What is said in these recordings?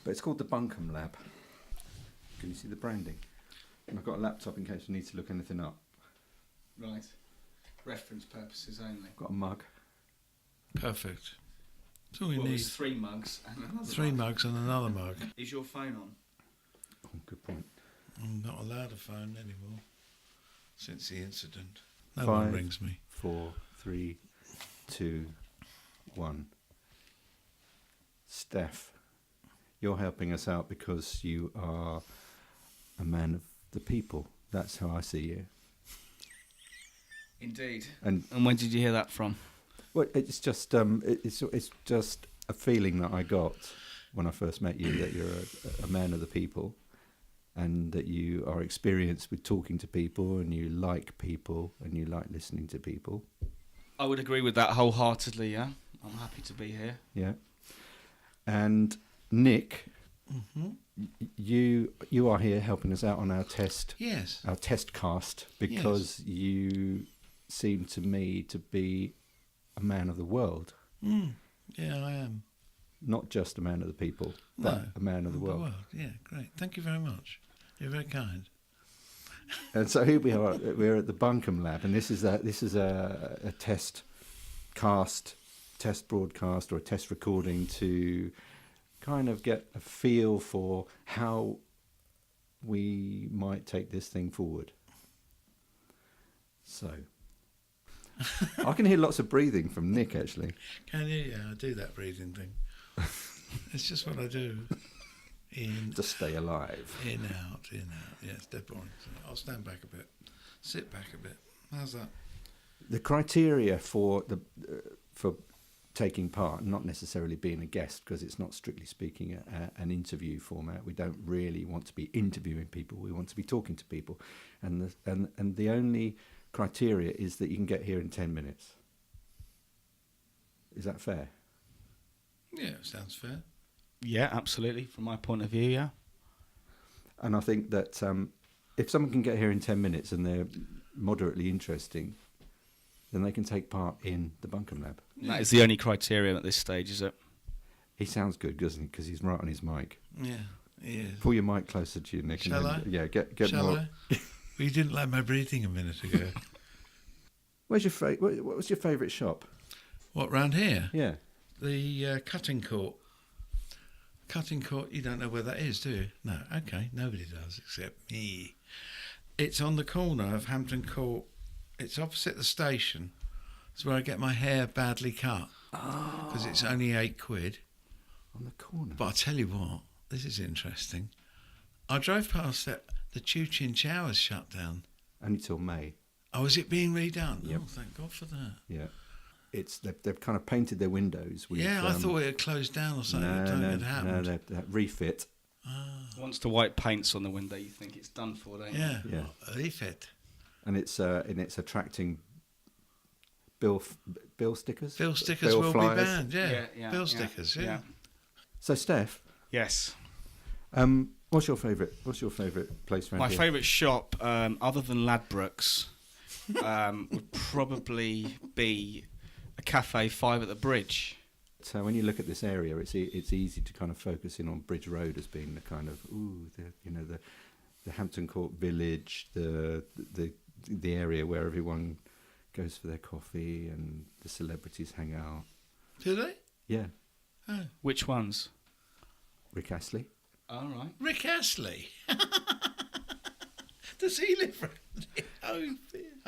But it's called the Bunkum Lab. Can you see the branding? And I've got a laptop in case you need to look anything up. Right. Reference purposes only. I've got a mug. Perfect. That's all we need. There's 3 mugs and another 3 mugs and another mug. Is your phone on? Oh, good point. I'm not allowed a phone anymore since the incident. No 5, one rings me. 4, 3, 2, 1. Steph, you're helping us out because you are a man of the people. That's how I see you. Indeed. And when did you hear that from? well, it's just it's just a feeling that I got when I first met you, that you're a man of the people, and that you are experienced with talking to people, and you like people, and you like listening to people. I would agree with that wholeheartedly, yeah. I'm happy to be here. Yeah. And Nick, you are here helping us out on our test. Yes. Our test cast, because you seem to me to be a man of the world. Yeah, I am. Not just a man of the people, but a man of the world. Yeah, great. Thank you very much. You're very kind. And so here we are. We're at the Bunkum Lab, and this is a test cast, test broadcast, or a test recording to kind of get a feel for how we might take this thing forward. So I can hear lots of breathing from Nick, actually. Can you? Yeah, I do that breathing thing. It's just what I do. In, to stay alive. In, out. Yeah, it's dead boring. I'll stand back a bit. Sit back a bit. How's that? The criteria for taking part, not necessarily being a guest, because it's not strictly speaking an interview format. We don't really want to be interviewing people. We want to be talking to people, and the only criteria is that you can get here in 10 minutes. Is that fair? Yeah, sounds fair. Yeah, absolutely. From my point of view, yeah. And I think that if someone can get here in 10 minutes and they're moderately interesting, then they can take part in the Bunkum Lab. That is the only criterion at this stage, is it? He sounds good, doesn't he? Because he's right on his mic. Yeah, he is. Pull your mic closer to you, Nick. Shall I? Yeah, get Shall more. I? Well, you didn't like my breathing a minute ago. What was your favourite shop? What, round here? Yeah. The cutting court. Cutting court, you don't know where that is, do you? No, okay, nobody does except me. It's on the corner of Hampton Court. It's opposite the station. It's where I get my hair badly cut. Because it's only £8. On the corner. But I'll tell you what, this is interesting. I drove past that, the Chew Chin Chow is shut down. Only till May. Oh, is it being redone? Yep. Oh, thank God for that. Yeah. They've kind of painted their windows with... I thought it had closed down or something. It happened. No, that refit. Once the white paint's on the window, you think it's done for, don't you? Yeah. Refit. And it's attracting bill stickers. Bill stickers bill will flyers. be banned. Yeah. Bill yeah, stickers. yeah. So, Steph. Yes. What's your favourite place around My here? favourite shop, other than Ladbrokes, would probably be a Cafe 5 at the Bridge. So when you look at this area, it's easy to kind of focus in on Bridge Road as being the kind of the Hampton Court Village, the area where everyone goes for their coffee and the celebrities hang out. Do they? Yeah. Oh. Which ones? Rick Astley. All right. Rick Astley. Does he live around here? Oh,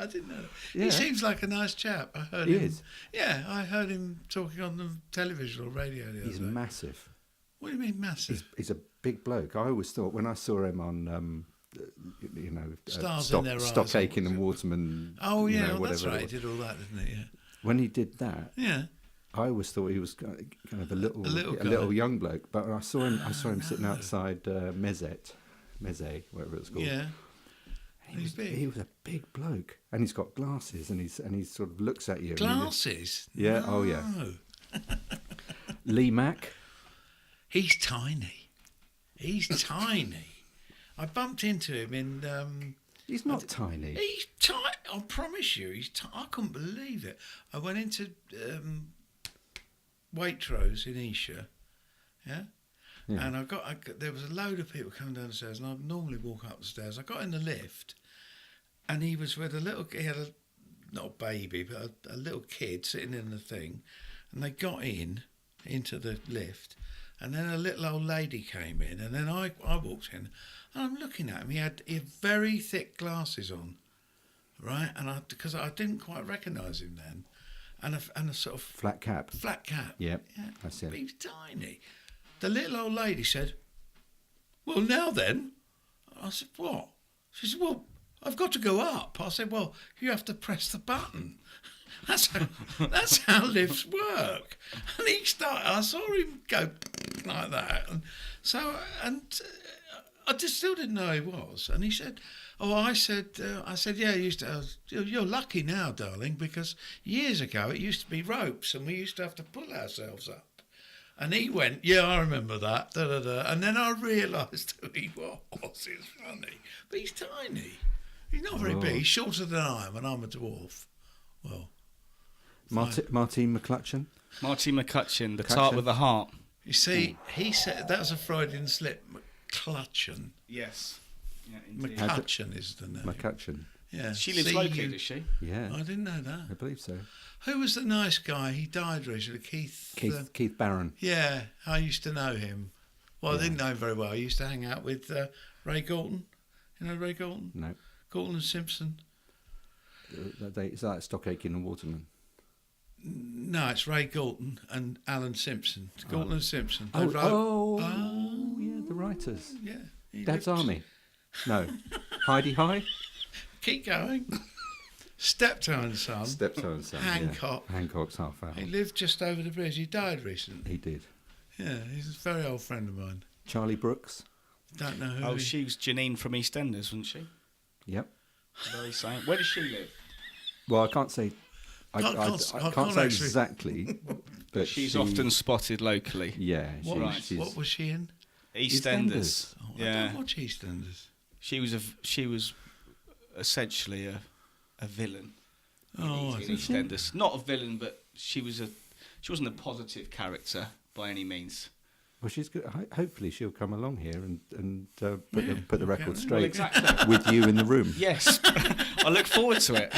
I didn't know. Yeah. He seems like a nice chap. I heard He him. is. Yeah, I heard him talking on the television or radio the other He's day. massive. What do you mean massive? He's a big bloke. I always thought when I saw him on, Stars in Their Eyes. Stock Aitken and Waterman. Oh, yeah, whatever that's right. it He was. did all that, didn't he? Yeah. When he did that, Yeah. I always thought he was kind of a little guy. young bloke. But I saw him sitting outside Meze, whatever it's called. Yeah. He was a big bloke, and he's got glasses, and he sort of looks at you. Glasses? Yeah. No. Oh yeah. Lee Mack. He's tiny. I bumped into him in... He's not tiny. He's tiny. I promise you, I couldn't believe it. I went into Waitrose in Esher, yeah, Yeah. And there was a load of people coming down the stairs, and I normally walk up the stairs. I got in the lift, and he was with he had not a baby, but a little kid sitting in the thing, and they got into the lift, and then a little old lady came in, and then I walked in, and I'm looking at him. He had very thick glasses on, right? And because I didn't quite recognise him then, and a sort of Flat cap. flat cap. Yep, Yeah, that's it. he was tiny. The little old lady said, "Well, now then." I said, "What?" She said, "Well, I've got to go up." I said, "Well, you have to press the button." That's how lifts work. And I saw him go like that. And I just still didn't know who he was. And he said, I said, "Yeah, you're lucky now, darling, because years ago it used to be ropes and we used to have to pull ourselves up." And he went, "Yeah, I remember that." Da, da, da. And then I realised who he was. It's funny. But he's tiny. He's not very big. He's shorter than I am, and I'm a dwarf. Well, Martine McClutchan. Marty McCutcheon, the tart with the heart. you see, he said that was a Freudian slip. McClutcheon. Yes. Yeah, indeed. McCutcheon is the name. McCutcheon. Yeah. She lives See locally, you- does she? Yeah, I didn't know that. I believe so. Who was the nice guy? He died recently. Keith. Barron. Yeah, I used to know him. Well, I didn't know him very well. I used to hang out with Ray Galton. You know Ray Galton? No, Galton and Simpson. is that Stock Aitken and Waterman? No, it's Ray Galton and Alan Simpson. It's Galton and Simpson. They Oh, wrote- yeah, the writers. yeah. he Dad's lived- Army. No, Heidi High. Keep going. Steptone's son. Steptone's son. Hancock. Yeah. Hancock's half out. He lived just over the bridge. He died recently. He did. Yeah, he's a very old friend of mine. Charlie Brooks. Don't know who. Oh, she was Janine from EastEnders, wasn't she? Yep. Very same. Where does she live? Well, I can't say. I Can't can't say say actually. exactly, but She's she- often spotted locally. Yeah, What, she's what was she in? EastEnders. Oh, I Yeah. don't watch EastEnders. She was essentially a villain. Oh, I in see. EastEnders. Not a villain, but she wasn't a positive character by any means. Well, she's good. Hopefully, she'll come along here and put Yeah, the okay. record Well, straight exactly. with you in the room. Yes, I look forward to it.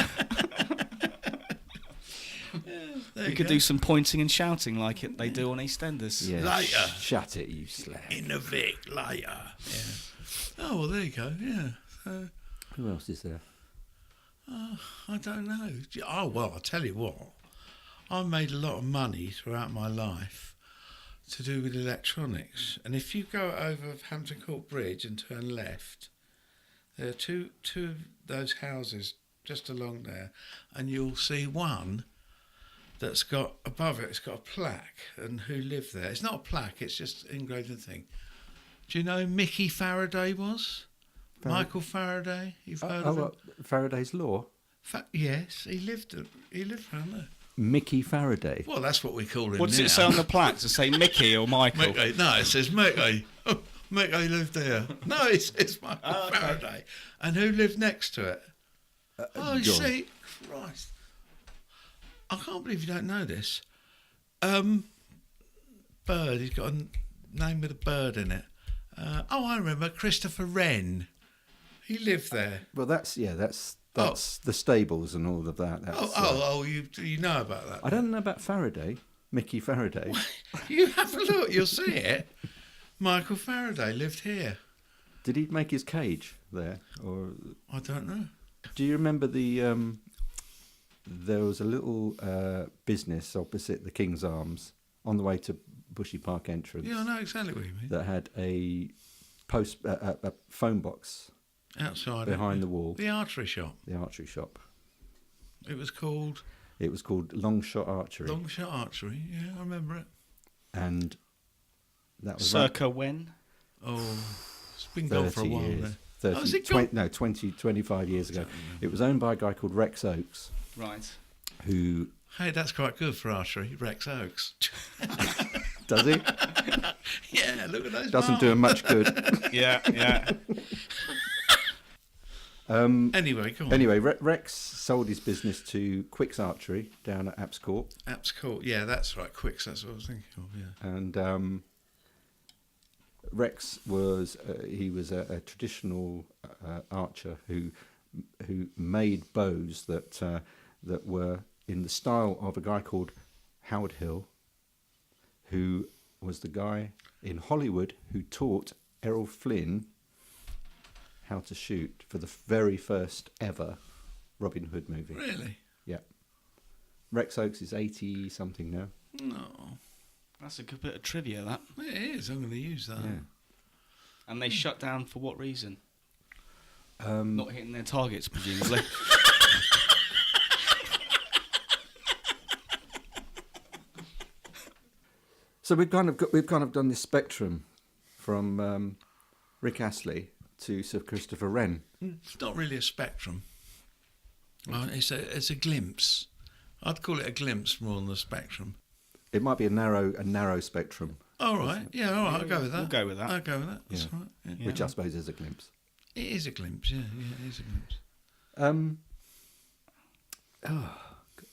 There We you could go. do some pointing and shouting like they do on EastEnders. Yeah. Later. Shut it, you slab. In the Vic later. Yeah. Oh, well, there you go. Yeah. So, Who else is there? I don't know. Oh, well, I'll tell you what. I made a lot of money throughout my life to do with electronics. And if you go over Hampton Court Bridge and turn left, there are two of those houses just along there, and you'll see one that's got, above it, it's got a plaque, and who lived there. It's not a plaque, it's just an engraved thing. Do you know who Mickey Faraday was? Michael Faraday? You've heard of him? Faraday's Law. Yes, he lived around there. Mickey Faraday. Well, that's what we call him What does now. it say on the plaque? Does it say Mickey or Michael? Mickey. No, it says Mickey. Oh, Mickey lived there. No, it says Michael Oh, okay. Faraday. And who lived next to it? Oh, you John. see, Christ. I can't believe you don't know this. Bird, he's got a name with a bird in it. I remember, Christopher Wren. He lived there. Well, that's the stables and all of that. That's, You know about that. I don't know about Faraday, Mickey Faraday. You have a look, you'll see it. Michael Faraday lived here. Did he make his cage there, or I don't know. do you remember there was a little business opposite the King's Arms on the way to Bushy Park entrance Yeah, I know exactly what you mean. that had a phone box Outside behind the wall, the archery shop. the archery shop. It was called It was called Long Shot Archery, Long Shot Archery. Yeah, I remember it. and that was Circa when? Oh, it's been gone for a 30 while years. now. 30, Oh, is it 20, no, 25 years ago. It was owned by a guy called Rex Oakes, Right. who Hey, that's quite good for archery. Rex Oakes. does he Yeah, look at those. doesn't do him much good. Yeah. Anyway, go on. Anyway, Rex sold his business to Quick's Archery down at Apps Court, Apps Court. Yeah, that's right. Quicks. That's what I was thinking of. Yeah. and Rex was he was a traditional archer who made bows that were in the style of a guy called Howard Hill, who was the guy in Hollywood who taught Errol Flynn how to shoot for the very first ever Robin Hood movie. Really? Yeah. Rex Oakes is 80 something now. No. That's a good bit of trivia, that. It is. I'm going to use that. Yeah. And they shut down for what reason? Um, Not hitting their targets, presumably. So we've kind of done this spectrum from Rick Astley to Sir Christopher Wren. It's not really a spectrum. It's a glimpse. I'd call it a glimpse more than a spectrum. It might be a narrow spectrum. All right. Yeah, all right. I'll go with that. We'll go with that. I'll go with that. That's Yeah. right. Yeah. Yeah. Which I suppose is a glimpse. It is a glimpse, yeah, it is a glimpse.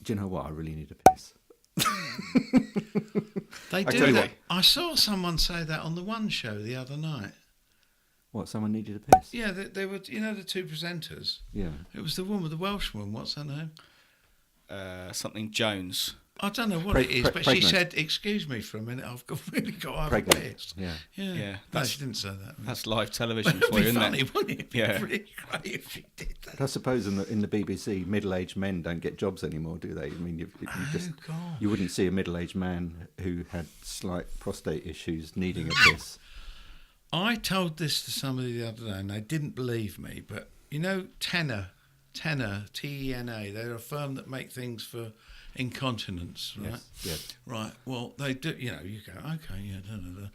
Do you know what? I really need a piss. They tell do you that. what. I saw someone say that on the One Show the other night. What? Someone needed a piss? Yeah, they were, the two presenters. Yeah. It was the woman, the Welsh woman, what's her name? Something Jones. I don't know what it is, but she pregnant. said, "Excuse me for a minute, I've really got to have a Pregnant. piss." Yeah. Yeah, Yeah, no, that's- she didn't say that. That's live television It'd for you, be isn't funny, it? wouldn't it? It'd be Yeah. really great if she did that. I suppose in the BBC, middle-aged men don't get jobs anymore, do they? I mean, you just God. you wouldn't see a middle-aged man who had slight prostate issues needing a piss. I told this to somebody the other day and they didn't believe me, but Tenor, T-E-N-A, they're a firm that make things for incontinence, right? Yes. Yes. Right, well, they do, you go, okay, yeah, da, da, da.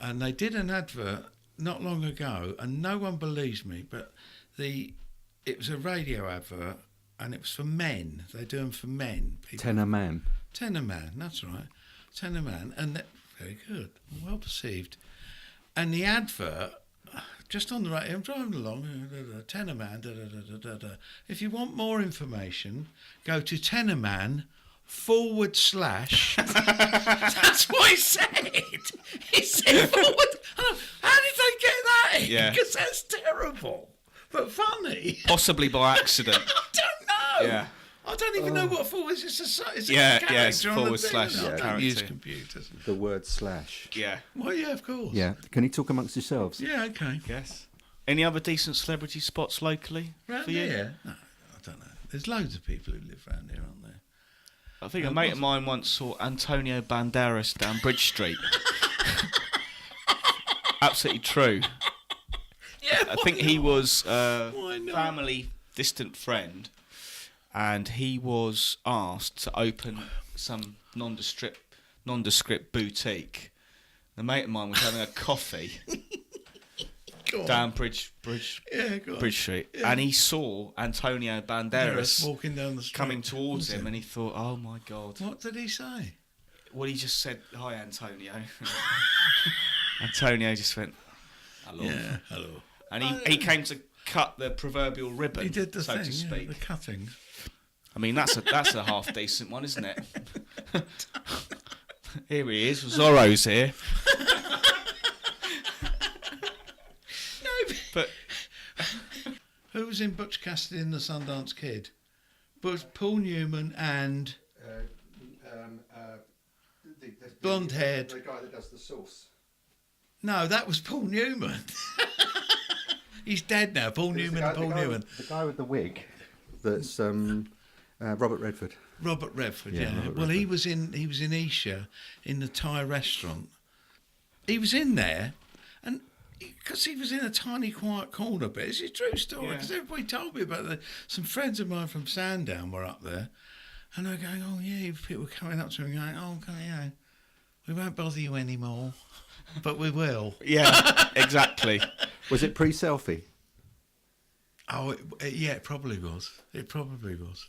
And they did an advert not long ago, and no one believes me, but it was a radio advert, and it was for men. They do them for men. Tenor man. Tenor man, that's right. Tenor man, and very good, well perceived. And the advert, just on the right, I'm driving along, Tenor man, da, da, da, da, da. If you want more information, go to Tenorman / That's what he said. He said forward. How did they get that in? Yeah. Because that's terrible, but funny. Possibly by accident. I don't know. Yeah. I don't even know what forward is. It's a Yeah, character yeah, it's on the forward thing, slash isn't it? I don't character. use computers. The word slash. Yeah. Well, yeah, of course. Yeah. Can you talk amongst yourselves? Yeah, okay. Yes. Any other decent celebrity spots locally Round for you? here? No, I don't know. There's loads of people who live around here, aren't there? I think a mate of mine once saw Antonio Banderas down Bridge Street. Absolutely true. Yeah, I think he was a Why not? family distant friend, and he was asked to open some nondescript boutique. The mate of mine was having a coffee Go on. down Bridge Yeah, go on. Bridge Street, Yeah. and he saw Antonio Banderas walking down the street. coming towards Was him, it? and he thought, "Oh my God!" What did he say? Well, he just said, "Hi, Antonio." Antonio just went, "Hello," Yeah, hello. and he came to cut the proverbial ribbon, He did the so thing, to yeah, speak. the cutting. I mean, that's a half decent one, isn't it? Here he is, Zorro's here. But Who was in Butch Cassidy and the Sundance Kid? Paul Newman and blonde-haired. The guy that does the sauce. No, that was Paul Newman. He's dead now. Paul Newman and Paul Newman. The guy with the wig. That's Robert Redford. Robert Redford, Yeah, yeah. Robert Well, he Redford. was in Isha in the Thai restaurant. He was in there, and because he was in a tiny, quiet corner, but it's a true story. Yeah. Because everybody told me about it. Some friends of mine from Sandown were up there, and they're going, "Oh yeah," people were coming up to me going, "Oh, we won't bother you anymore, but we will." yeah, exactly. Was it pre-selfie? Oh, yeah, it probably was. It probably was.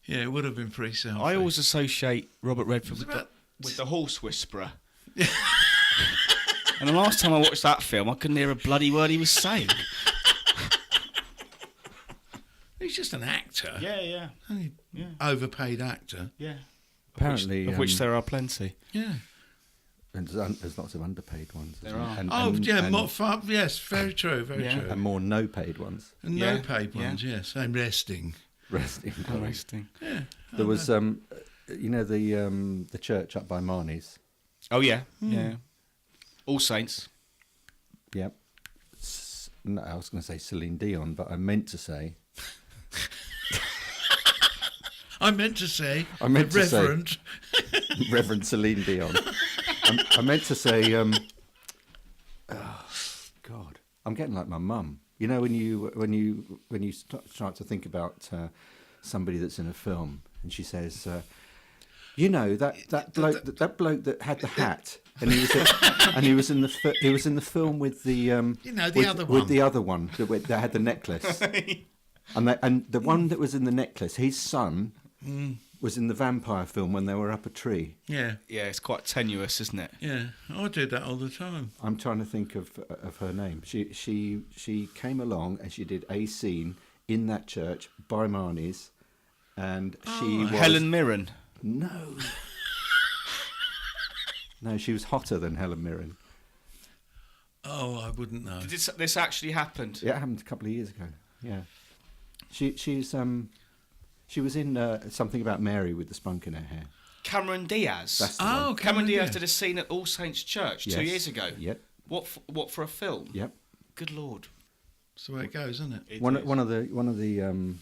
Yeah, it would have been pre-selfie. I always associate Robert Redford It was about- with the Horse Whisperer. And the last time I watched that film, I couldn't hear a bloody word he was saying. He's just an actor. Yeah. Only Yeah. overpaid actor. Yeah. Apparently, of which there are plenty. Yeah. And there's lots of underpaid ones. There are. Yes, very true, very true. And more no-paid ones. And no paid ones, yes, and resting. Resting. Yeah. There was, the church up by Marnie's. Oh yeah, yeah. All Saints. Yep. No, I was going to say Celine Dion, but I meant to say. Reverend. Reverend Celine Dion. I meant to say. God, I'm getting like my mum. You know, when you start to think about somebody that's in a film, and she says, that bloke that had the hat, and he was in the film with the with the other one that had the necklace, and the one that was in the necklace, his son was in the vampire film when they were up a tree. Yeah, it's quite tenuous, isn't it? Yeah, I do that all the time. I'm trying to think of her name. She came along and she did a scene in that church by Marnie's, and she was Helen Mirren. No. No, she was hotter than Helen Mirren. Oh, I wouldn't know. Did this actually happened? Yeah, it happened a couple of years ago. Yeah, she was in something about Mary with the spunk in her hair. Cameron Diaz. That's the one. Cameron Diaz did a scene at All Saints Church 2 Yes. years ago. Yep. What for a film? Yep. Good Lord. That's the way it goes, isn't it? One of the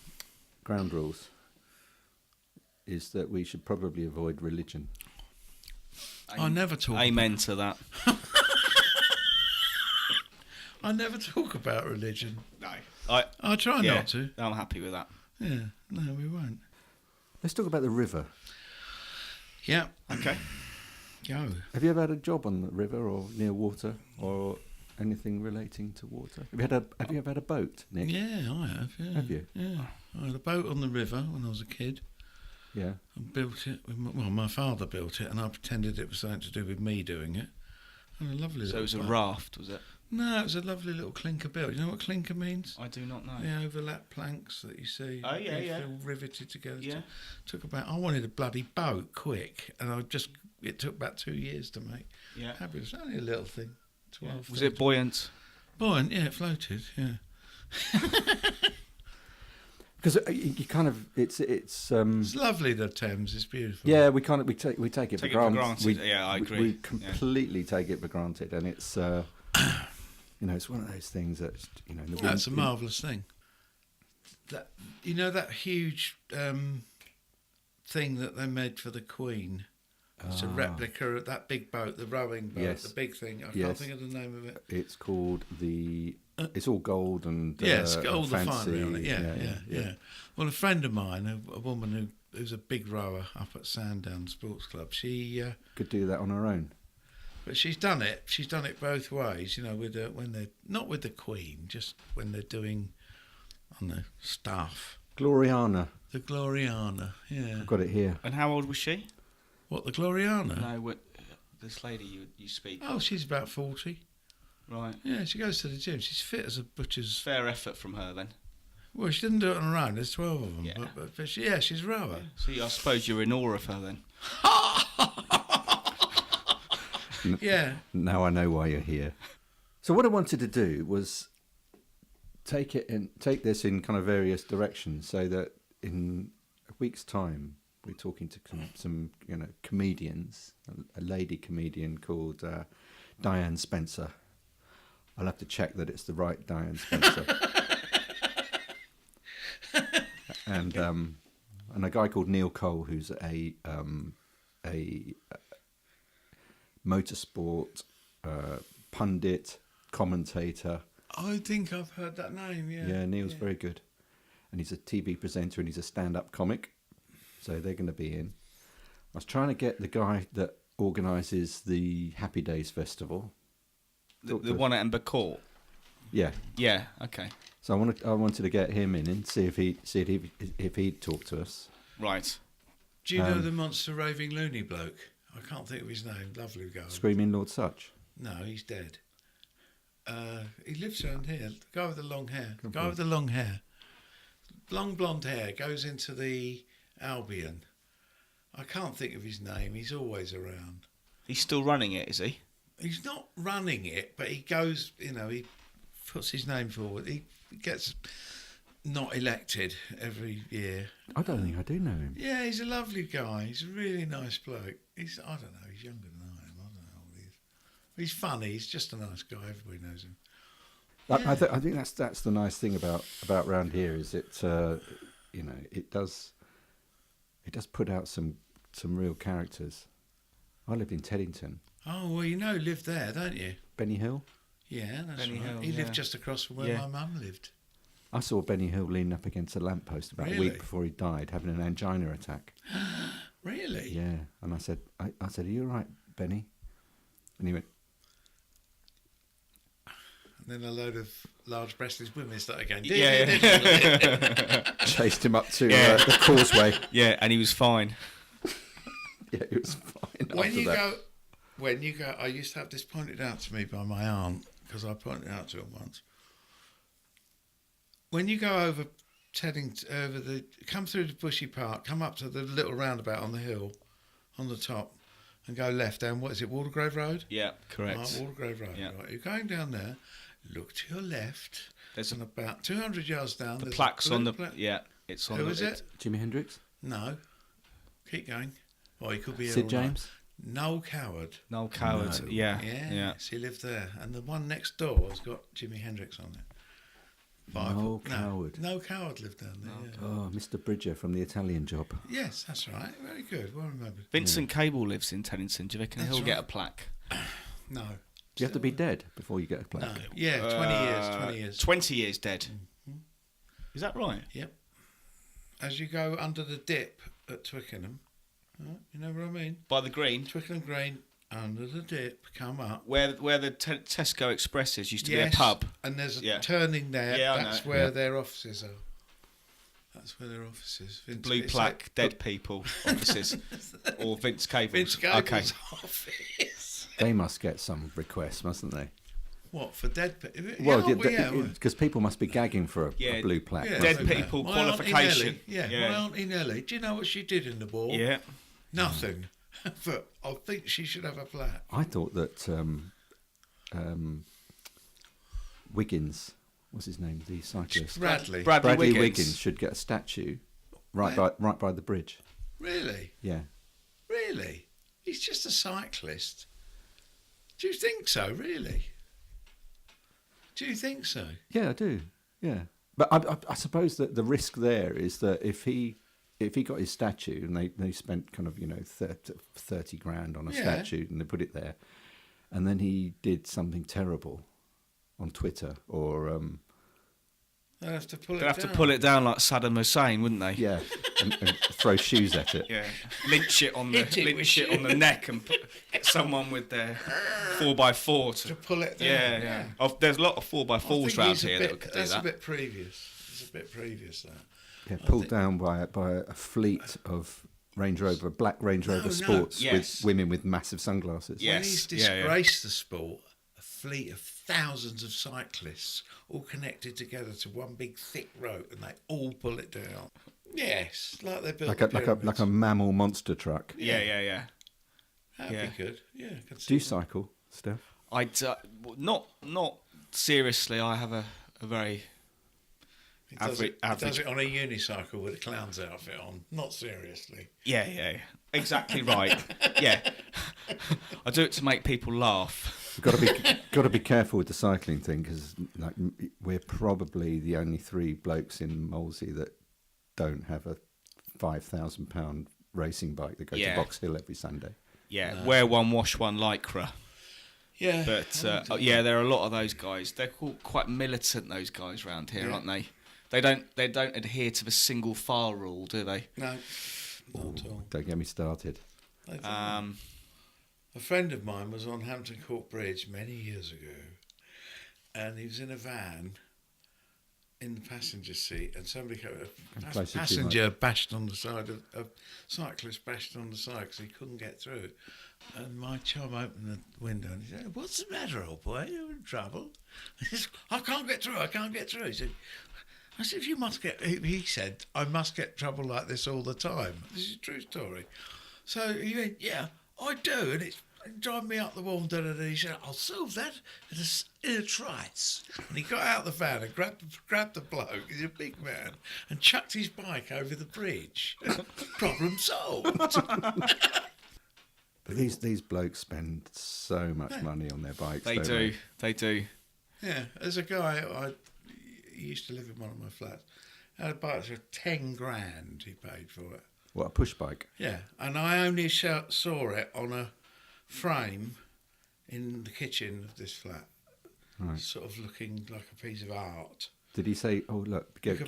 ground rules is that we should probably avoid religion. I never talk. Amen to that. I never talk about religion. No. I try not to. I'm happy with that. Yeah, no, we won't. Let's talk about the river. Yeah. Okay. Go. Have you ever had a job on the river or near water or anything relating to water? Have you ever had a boat, Nick? Yeah, I have. Yeah. Have you? Yeah. I had a boat on the river when I was a kid. Yeah. I built it. My father built it, and I pretended it was something to do with me doing it. And a lovely. So it was a boat. raft, was it? No, it was a lovely little clinker build. You know what clinker means? I do not know. The overlap planks that you see. Oh, yeah, They yeah. feel riveted together. Yeah. I wanted a bloody boat quick, and it took about 2 years to make. Yeah. Happy. It was only a little thing. 12. Was it buoyant? Buoyant? Yeah, it floated. Yeah. Because you kind of it's It's lovely. The Thames. It's beautiful. yeah, we take it for granted. Yeah, I agree. We completely take it for granted, and it's it's one of those things that the wind, That's a marvellous thing. That that huge thing that they made for the Queen. It's a replica of that big boat, the rowing boat, Yes. the big thing. I can't Yes. think of the name of it. It's called it's all gold and Yes, all the fancy. finery on it. Yeah. Well, a friend of mine, a woman who's a big rower up at Sandown Sports Club, she Could do that on her own. but she's done it. She's done it both ways. With when they're not with the Queen, just when they're doing on the staff. Gloriana. The Gloriana, yeah. I've got it here. And how old was she? What, the Gloriana? No, this lady you speak Oh, of. she's about 40. Right. Yeah, she goes to the gym. She's fit as a butcher's. Fair effort from her then. Well, she didn't do it on her own. There's 12 of them. Yeah. But she's a rower. See, I suppose you're in awe of her then. Yeah. Now I know why you're here. So what I wanted to do was take this in kind of various directions, so that in a week's time we're talking to some comedians. A lady comedian called Diane Spencer. I'll have to check that it's the right Diane Spencer. and a guy called Neil Cole, who's a motorsport pundit, commentator. I think I've heard that name, yeah. Yeah, Neil's very good. And he's a TV presenter and he's a stand-up comic. So they're going to be in. I was trying to get the guy that organises the Happy Days Festival. The one at Ember Court? Yeah. Yeah, okay. So I wanted to get him in and see if he'd talk to us. Right. Do you know the monster raving loony bloke? I can't think of his name. Lovely guy. Screaming Lord Such. No, he's dead. He lives around here. The guy with the long hair. The guy with the long hair. Long blonde hair, goes into the Albion. I can't think of his name. He's always around. He's still running it, is he? He's not running it, but he goes, he puts his name forward. He gets not elected every year. I don't think I do know him. Yeah, he's a lovely guy. He's a really nice bloke. I don't know, he's younger than I am. I don't know how old he is. He's funny. He's just a nice guy. Everybody knows him. I think that's the nice thing about round here is it it does put out some real characters. I lived in Teddington. Oh, well, lived there, don't you? Benny Hill. Yeah, that's Benny right. Hill, He lived just across from where my mum lived. I saw Benny Hill leaning up against a lamppost about a Really? week before he died, having an angina attack. Really? Yeah, and I said, "Are you all right, Benny?" And he went, And then a load of large-breasted women started going, chased him up to Yeah. the causeway. Yeah, and he was fine. Yeah, it was fine. When you go, I used to have this pointed out to me by my aunt, because I pointed it out to her once. When you go over come through the bushy park, come up to the little roundabout on the hill, on the top, and go left down, what is it, Waldegrave Road? Yeah, correct. Right, Waldegrave Road, Yeah. right. You're going down there, look to your left, There's and about 200 yards down, the there's plaques a blue on the... plaque. Yeah, it's on Who the... is it? Jimi Hendrix, No. Keep going. Oh, he could be here Sid all night. James. Noel Coward. Noel Coward, No. yeah. Yes, he lived there. And the one next door has got Jimi Hendrix on it. Noel Coward. Noel Coward lived down there. Yeah. Oh, Mr. Bridger from the Italian Job. Yes, that's right. Very good. Well remembered. Vincent Cable lives in Teddington. Do you reckon That's he'll get a right. plaque? No. Do you have to be dead before you get a plaque? No. Yeah, 20 years. 20 years. 20 years dead. Mhm. Is that right? Yep. As you go under the dip at Twickenham, right, you know what I mean? By the Green, Twickenham Green, under the dip, come up. where the Tesco Expresses used to be a Yes, pub. and there's a Yeah. turning there. Yeah, I that's know. where Yeah. their offices are. That's where their offices. Blue it's plaque, like dead people offices, or Vince Cable's. Vince Cable's Okay. office. They must get some requests, mustn't they? What, for dead people? Because people must be gagging for a Yeah. blue plaque. Yeah. Dead mustn't they? people My Auntie qualification. Nellie, my Auntie Nellie. Do you know what she did in the war? Yeah. Nothing. But I think she should have a plaque. I thought that Wiggins, what's his name, the cyclist, Bradley. Bradley Wiggins should get a statue right by the bridge. Really? Yeah. Really? He's just a cyclist. Do you think so, really? Do you think so? Yeah, I do. Yeah, but I suppose that the risk there is that if he got his statue and they spent kind of 30 grand on a Yeah. statue and they put it there, and then he did something terrible on Twitter or They'll have to pull They'd it have down. to pull it down like Saddam Hussein, wouldn't they? yeah, and throw shoes at it. Yeah. Lynch it on the Hit it with lynch it on the neck and get someone with their 4x4 To to. pull it down. Yeah. There's a lot of I 4x4s think round he's a here bit- that could do that's that. a bit previous. It's a bit previous, that. Yeah, pulled down by a fleet of black Range Rover No. Sports Yes. with women with massive sunglasses. Yeah. When he's Yes, yeah, disgraced the sport, a fleet of thousands of cyclists all connected together to one big thick rope, and they all pull it down. Yes, like they built the pyramids. like a mammal monster truck. Yeah. That'd yeah. be good. Yeah, I could see Do you that. cycle, Steph? Not seriously. I have a very He does, average- he does average- it on a unicycle with a clown's outfit on. Not seriously. yeah. Exactly right. Yeah. I do it to make people laugh. You've got to be careful with the cycling thing because we're probably the only three blokes in Molesey that don't have a £5,000 racing bike that goes Yeah. to Box Hill every Sunday. Yeah. Wear one, wash one, lycra. Yeah, But there are a lot of those guys. They're quite militant. Those guys around here, aren't they? They don't adhere to the single file rule, do they? no, not at all. Don't get me started. They don't. A friend of mine was on Hampton Court Bridge many years ago, and he was in a van in the passenger seat, and somebody came, a closer to passenger bashed on the side of a cyclist bashed on the side because he couldn't get through. And my chum opened the window and he said, "What's the matter, old boy? You're in trouble?" He said, "I can't get through. I can't get through." I said, "You must get." He said, "I must get trouble like this all the time." This is a true story. So he went, "Yeah, I do, and drive me up the wall, he said, I'll solve that in a trice. And he got out the van and grabbed the bloke, he's a big man, and chucked his bike over the bridge. Problem solved. But these blokes spend so much money on their bikes. They don't do. They do. Yeah, there's a guy, he used to live in one of my flats, had a bike for 10 grand he paid for it. What, a push bike? Yeah, and I only saw it on a frame in the kitchen of this flat, Right. sort of looking like a piece of art. Did he say, "Oh look, give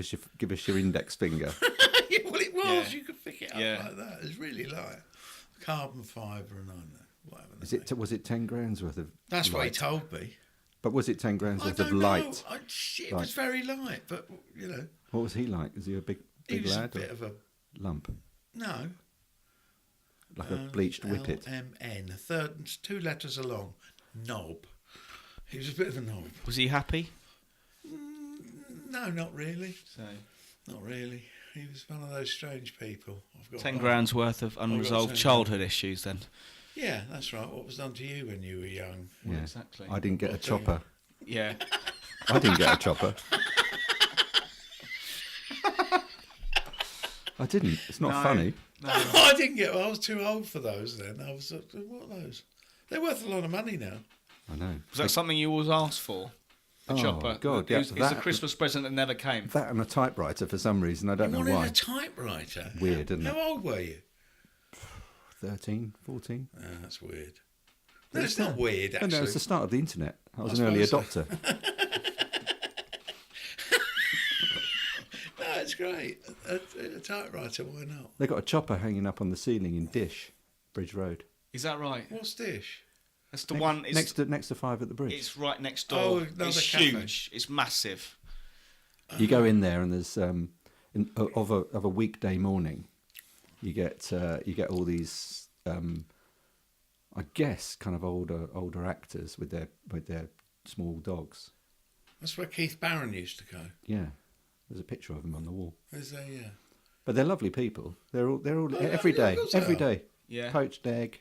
us your index finger"? Yeah, well, it was. Yeah. You could pick it up Yeah. like that. It's really light, carbon fibre and whatever. Was it 10 grand's worth of? That's what he light? told me. But was it 10 grand's I worth don't of know. light? It was very light, but you know, What was he like? Is he a big he was lad a bit or of a lump, no. like a bleached whippet? LMN, a third, 2 letters along, knob. He was a bit of a knob. Was he happy? No, not really. So Not really. He was one of those strange people. I've got 10 grand's worth of unresolved 10 childhood issues then. Yeah, that's right. What was done to you when you were young? Yeah, exactly. I didn't get a chopper. Yeah. I didn't get a chopper. I didn't. It's not No. funny. No. I didn't get. I was too old for those then. I was. What are those? They're worth a lot of money now. I know. Was that something you always asked for? A Oh, chopper? God, It's yeah, a Christmas present that never came. That and a typewriter for some reason. I don't You know wanted why. a typewriter. Weird, isn't How it? old were you? 13, 14. Oh, that's weird. No, it's not weird, No, actually. no, it's the start of the internet. I was I an early suppose so. adopter. No, it's great. A typewriter, why not? They got a chopper hanging up on the ceiling in Dish, Bridge Road. Is that right? What's Dish? That's the one. It's, Next to 5 at the bridge. it's right next Oh, door. another It's cafe. huge. It's massive. You go in there and there's of a weekday morning, you get all these I guess kind of older actors with their small dogs. That's where Keith Barron used to go. Yeah, there's a picture of them on the wall. Is there? Yeah. But they're lovely people. They're all Oh, every yeah, day, of course they every are. day. Yeah. Poached egg,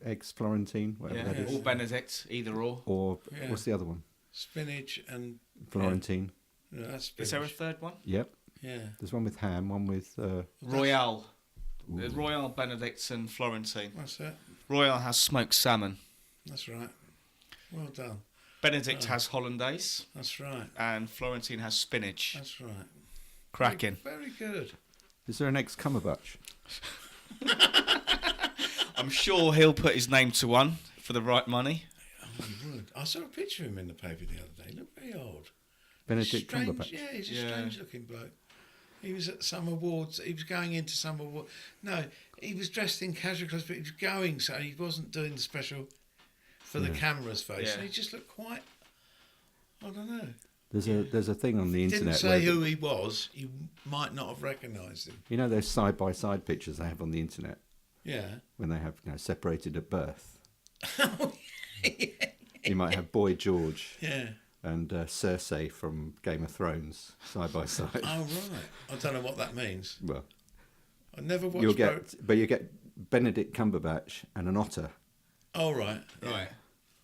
eggs Florentine, whatever Yeah. that is. All Benedict, either or. Or Yeah. what's the other one? Spinach and Florentine. Yeah, that's spinach. Is there a third one? Yep. Yeah. There's one with ham, one with. Royale. The Royale, Benedicts and Florentine. That's it. Royale has smoked salmon. That's right. Well done. Benedict has hollandaise. That's right. And Florentine has spinach. That's right. Cracking. Very good. Is there an ex Cumberbatch? I'm sure he'll put his name to one for the right money. Oh, he would. I saw a picture of him in the paper the other day. He looked very old. Benedict Strange, Cumberbatch. yeah, he's a Yeah. strange looking bloke. He was at some awards. He was going into some award. No, he was dressed in casual clothes, but he was going, so he wasn't doing the special for the camera's face. Yeah. And he just looked quite. I don't know. There's a thing on the He didn't internet say where who he was. You might not have recognised him. you know those side by side pictures they have on the internet Yeah. when they have separated at birth. Oh, You might have Boy George yeah. and Cersei from Game of Thrones side by side. Oh, right. I don't know what that means. Well, I never watched. you get Benedict Cumberbatch and an otter, Oh, right. Yeah. Right.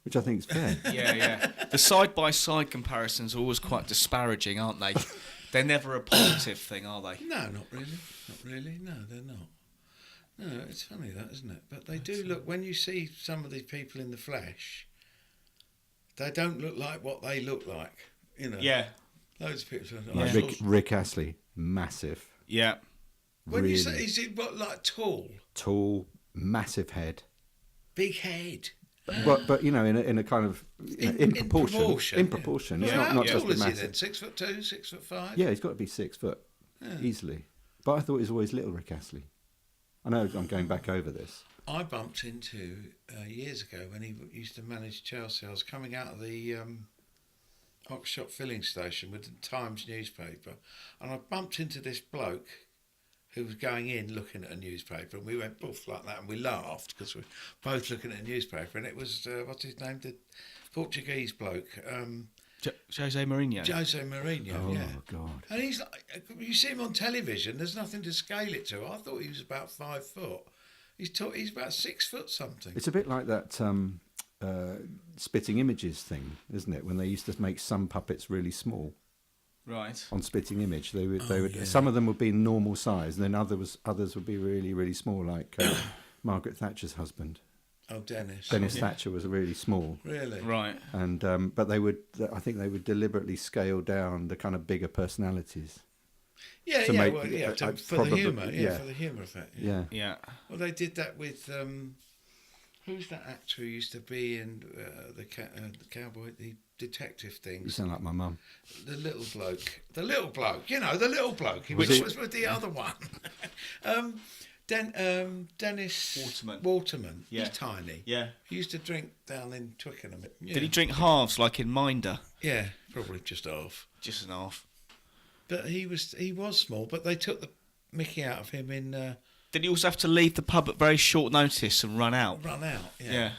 which I think is fair. Yeah, yeah. The side-by-side comparisons are always quite disparaging, aren't they? They're never a positive thing, are they? No, not really. Not really. No, they're not. No, it's funny that, isn't it? But they do look, when you see some of these people in the flesh, they don't look like what they look like. You know. Yeah, Loads of people. Like Rick Astley, massive, yeah. When really you say, is it what, like tall? tall, massive head. Big head? But in a kind of in proportion. In yeah. proportion. Well, It's how not tall just a is he massive. then? 6'2", 6'5"? Yeah, he's got to be 6 foot easily. But I thought he was always little Rick Astley. I know I'm going back over this. I bumped into years ago when he used to manage Chelsea. I was coming out of the Oxshott filling station with the Times newspaper, and I bumped into this bloke who was going in looking at a newspaper, and we went boof like that, and we laughed because we were both looking at a newspaper, and it was what's his name, the Portuguese bloke, Jose Mourinho. Jose Mourinho. Oh Yeah. God! And he's like, you see him on television, there's nothing to scale it to. I thought he was about 5 foot. He's about 6 foot something. It's a bit like that spitting images thing, isn't it? When they used to make some puppets really small Right. on spitting image, they would yeah. some of them would be normal size, and then others would be really really small, like Margaret Thatcher's husband. Oh, Dennis. Thatcher was really small, Really? Right. and but I think they would deliberately scale down the kind of bigger personalities. Yeah, To yeah, make- well, yeah, I for probably- the humour, yeah. for the humour effect. Yeah, Yeah. Well, they did that with who's that actor who used to be in the cowboy, the detective you things? sound like my mum. The little bloke, you know, the little bloke. He Was was, it- was with the other one. Dennis Waterman. Yeah. He's tiny. Yeah. He used to drink down in Twickenham. Yeah. Did he drink halves like in Minder? Yeah, probably just half. Just an half. But he was small. But they took the Mickey out of him in Did he also have to leave the pub at very short notice and run out? Run Out. Yeah.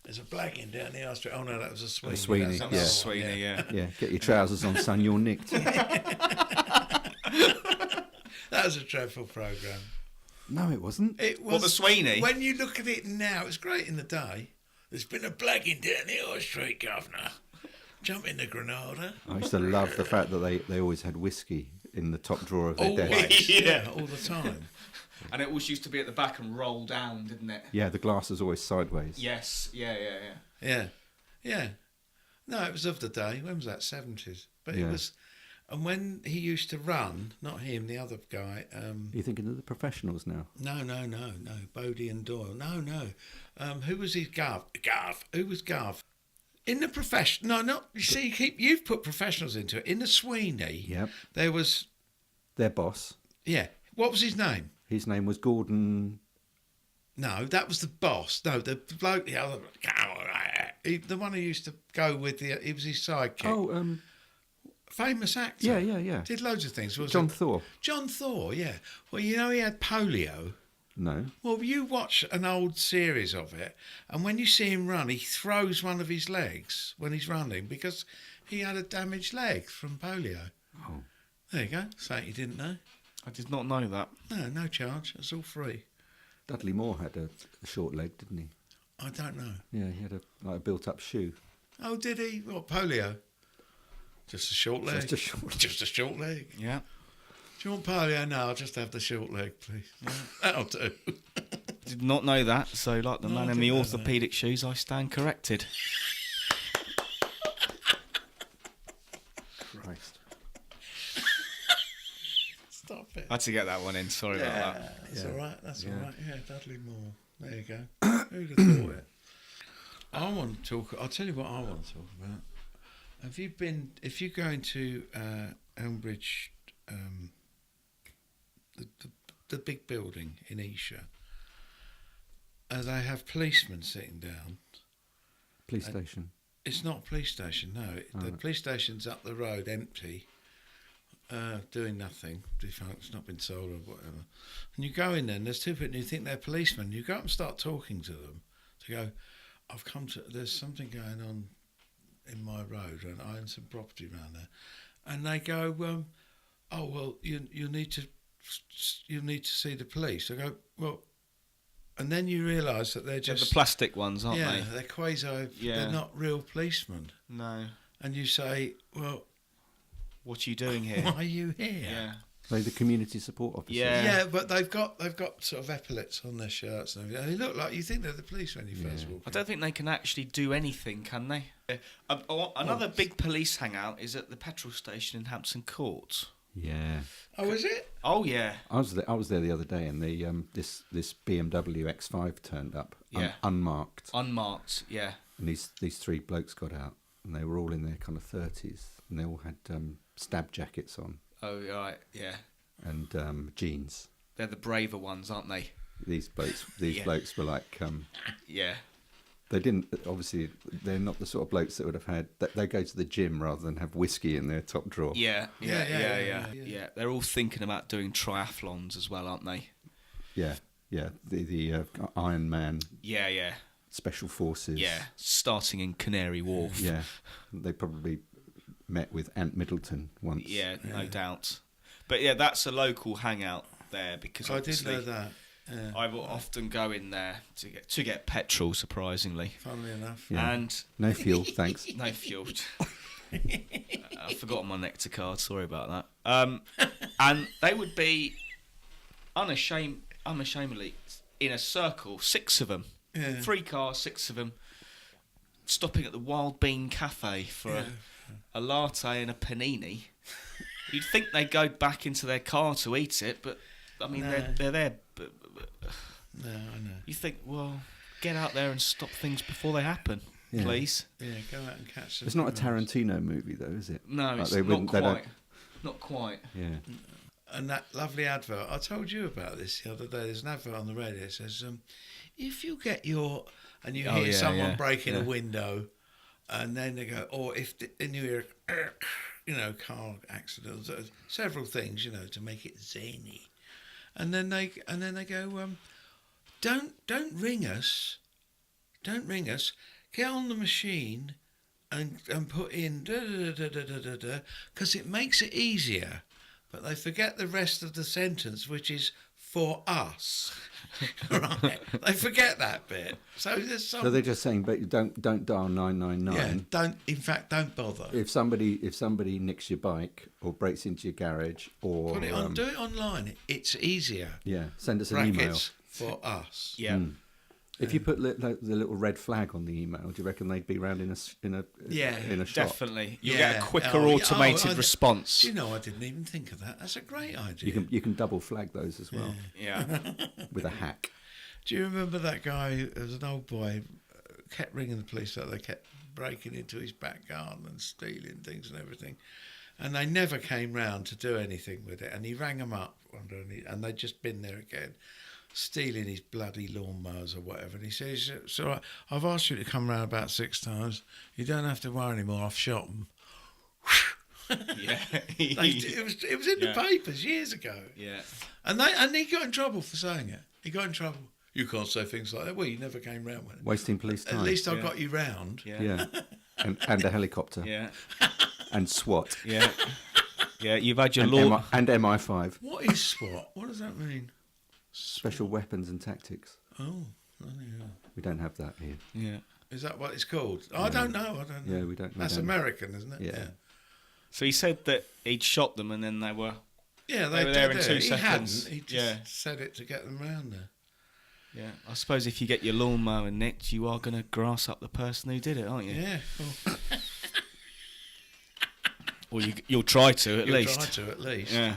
There's a blagging down the high street. Oh no, that was a Sweeney. Sweeney, That's yeah. another one, Sweeney, yeah. Yeah, get your trousers on, son. You're nicked. That was a dreadful programme. No, it wasn't. It was. What, the Sweeney? When you look at it now, it's great in the day. There's been a blagging down the high street, governor. Jump in the Granada. I used to love the fact that they always had whiskey in the top drawer of their desk. Always. Yeah. Yeah, all the time. And it always used to be at the back and roll down, didn't it? Yeah, the glass was always sideways. Yes. Yeah. Yeah. Yeah. No, it was of the day. When was that? 70s. But Yeah. it was. And when he used to run, not him, the other guy. You're thinking of the professionals now. No. Bodie and Doyle. No. Who was his Garv? Who was Garv? In the profession. No, not. You see, you've put professionals into it. In the Sweeney, Yep. there was. Their boss. Yeah. What was his name? His name was Gordon. No, that was the boss. No, the bloke, the other, the one who used to go with he was his sidekick. Oh, Famous actor. yeah. Did loads of things. Was John it? Thor. John Thor, yeah. Well, you know he had polio. No. Well, you watch an old series of it, and when you see him run, he throws one of his legs when he's running because he had a damaged leg from polio. Oh. There you go. Something you didn't know. I did not know that. No charge. It's all free. Dudley Moore had a short leg, didn't he? I don't know. Yeah, he had a built-up shoe. Oh, did he? What, polio? Just a short leg. Just a short leg. Yeah. Do you want polio? No, I'll just have the short leg, please. That'll do. Did not know that. So, like the No, man I in the didn't know orthopaedic shoes, I stand corrected. Christ. Stop it. I had to get that one in. Sorry about that. That's Yeah. all right. That's Yeah. all right. Yeah, Dudley Moore. There you go. Who'd have thought it? I want to talk. I'll tell you what I want to talk about. Have you been? If you go into Elmbridge, the big building in Esher, they have policemen sitting down. Police station. It's not a police station. No, the right. police station's up the road, empty, doing nothing. Defunct, it's not been sold or whatever. And you go in there, and there's two people, and you think they're policemen. You go up and start talking to them. To go, I've come to. There's something going on in my road, and I own some property around there. And they go, oh well, you need to see the police. I go, well. And then you realise that they're They're just the plastic ones, aren't yeah, they? they're quasi. Yeah. They're not real policemen. No. And you say, well, What are you doing here? why are you here? Yeah. They the community support officers. Yeah. Yeah, but they've got sort of epaulets on their shirts and everything. And they look like you think they're the police when you first walk in. I don't think they can actually do anything, can they? Another big police hangout is at the petrol station in Hampton Court. Yeah. Oh, is it? Oh yeah. I was there the other day, and the this BMW X5 turned up, Yeah. unmarked, Unmarked. Yeah. and these three blokes got out, and they were all in their kind of 30s, and they all had stab jackets on Oh right. Yeah. and jeans. They're the braver ones, aren't they? These blokes Yeah. blokes were like Yeah. they didn't obviously they're not the sort of blokes that would have had that they go to the gym rather than have whiskey in their top drawer. Yeah. Yeah. Yeah. They're all thinking about doing triathlons as well, aren't they? Yeah. The Iron Man Yeah. Special Forces. Yeah. Starting in Canary Wharf. Yeah, they probably met with Ant Middleton once. Yeah, no doubt. But yeah, that's a local hangout there because I did obviously know that. I will often go in there to get petrol, surprisingly. Funnily enough. Yeah. And No fuel, thanks. no fuel. I've forgotten my nectar card. Sorry about that. And they would be unashamedly in a circle, 6 of them, Yeah. 3 cars, 6 of them, stopping at the Wild Bean Cafe for a latte and a panini. You'd think they'd go back into their car to eat it, but I mean they're there. But No, I know. you think, well, get out there and stop things before they happen, please. Yeah, go out and catch them. It's not a Tarantino movie, though, is it? No, Like, it's they not wouldn't- they don't- quite. Not quite. Yeah. And that lovely advert, I told you about this the other day. There's an advert on the radio that says, if you get your, and you hear someone breaking a window, and then they go, or and you hear, car accidents, several things, to make it zany, and then they go, don't ring us, get on the machine, and put in because it makes it easier. But they forget the rest of the sentence, which is for us. Right? They forget that bit. So there's some. So they're just saying, but don't dial 999. Yeah, don't bother. If somebody nicks your bike or breaks into your garage or Put it on. Do it online. It's easier. send us an email. Brackets for us. Yeah. If you put the little red flag on the email, do you reckon they'd be round in a shop? Definitely. You'll Yeah. get a quicker Oh, yeah. automated response. Do you know, I didn't even think of that. That's a great idea. You can double flag those as well Yeah. with a hack. Do you remember that guy, there was an old boy, kept ringing the police up, they kept breaking into his back garden and stealing things and everything. And they never came round to do anything with it. And he rang them up, and they'd just been there again, stealing his bloody lawnmowers or whatever. And he says, it's all right, I've asked you to come round about 6 times. You don't have to worry anymore, I've shot them. Yeah. It was in the papers years ago. Yeah. And he got in trouble for saying it. He got in trouble. You can't say things like that. Well, you never came round with it. Wasting police time. At least I got you round. Yeah. And a helicopter. Yeah. And SWAT. Yeah. Yeah. You've had your And, law. and MI5. What is SWAT? What does that mean? Special Weapons and Tactics. Oh, bloody hell. We don't have that here. Yeah. Is that what it's called? I don't know. Yeah, we don't. That's American, isn't it? Yeah. So he said that he'd shot them and then they were. Yeah, They were there in did. 2 He seconds. hadn't. He just said it to get them round there. Yeah. I suppose if you get your lawnmower nicked, you are going to grass up the person who did it, aren't you? Yeah. Cool. Or you'll try to at You'll least. try to at least. Yeah.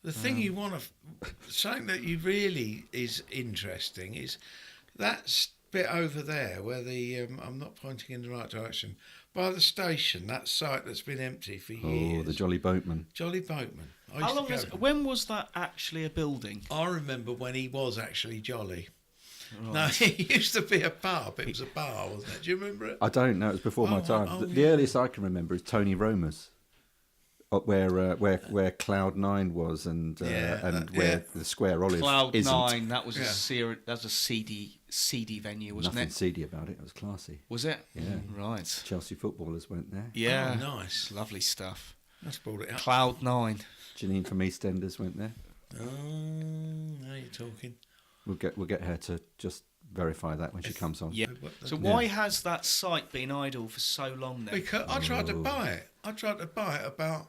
The thing you want to, something that you really is interesting is that bit over there where the I'm not pointing in the right direction, by the station, that site that's been empty for years. Oh, the Jolly Boatman. Jolly Boatman. How long was? When was that actually a building? I remember when he was actually jolly. Right. No, it used to be a pub. It was a bar, wasn't it? Do you remember it? I don't know. It was before my time. The earliest I can remember is Tony Roma's, where Cloud9 was, and where the Square Olive Cloud isn't. 9. That was a CD venue, wasn't Nothing it? seedy about it. It was classy. Was it? Yeah. Right. Chelsea footballers went there. Yeah. Oh, nice. Lovely stuff. That's brought it up. Cloud 9. Janine from EastEnders went there. Oh, now you're talking. We'll get her to just verify that when she comes on. Yeah. So why has that site been idle for so long then? Because I tried to buy it. I tried to buy it about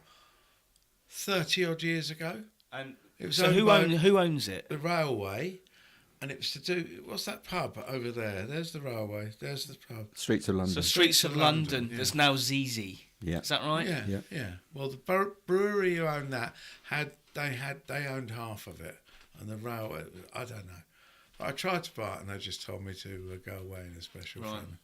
30 odd years ago. And It was so owned who owns it? the railway, and it was to do. What's that pub over there? There's the railway. There's the pub. Streets of London. So Streets of London. yeah. There's now ZZ. Yeah. Is that right? Yeah. Well, the brewery who owned that they owned half of it, and the railway. I don't know. But I tried to buy it, and they just told me to go away in a special favour.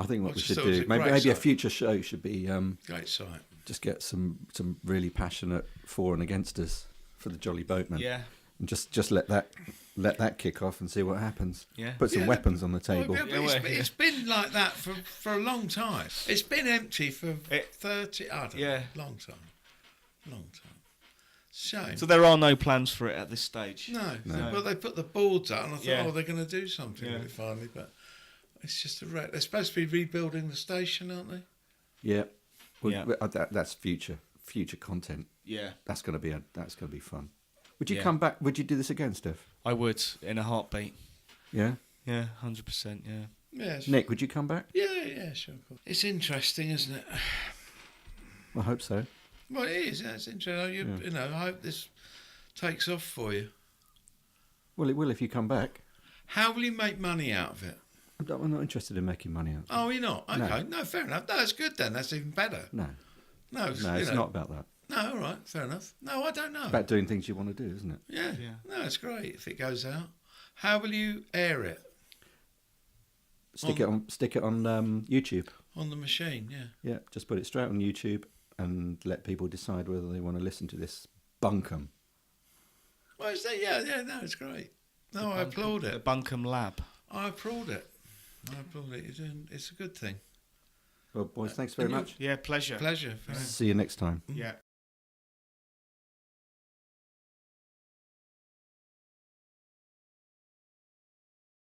I think what we just should thought it was do, a maybe great a site. future show should be Great site. just get some really passionate for and against us for the Jolly Boatman. Yeah. And just let that kick off and see what happens. Yeah. Put some weapons on the table. Well, it's been like that for a long time. It's been empty for 30. I don't know. Long time. Shame. So there are no plans for it at this stage. No. Well, they put the boards out, and I thought, Yeah. they're going to do something with it finally, but it's just a wreck. They're supposed to be rebuilding the station, aren't they? Yeah. Well, that's future content. Yeah. That's going to be fun. Would you Yeah. come back? Would you do this again, Steph? I would, in a heartbeat. Yeah. Yeah, 100%, yeah. Yeah, Nick, would you come back? yeah, sure. Of course. It's interesting, isn't it? I hope so. Well, it is. Yeah, it's interesting. You know, I hope this takes off for you. Well, it will if you come back. How will you make money out of it? I'm not interested in making money out. Oh, you're not? Okay, no, fair enough. No, that's good then. That's even better. No, No, it's you know. not about that. No, all right, fair enough. No, I don't know. It's about doing things you want to do, isn't it? Yeah. Yeah. No, it's great if it goes out. How will you air it? Stick it on YouTube. On the machine, yeah. Yeah, just put it straight on YouTube and let people decide whether they want to listen to this bunkum. Well, it's that, yeah, no, it's great. No, I applaud The it. Bunkum Lab. I applaud it. It's a good thing. Well, boys, thanks very much. Yeah, pleasure. Pleasure. See you next time. Yeah.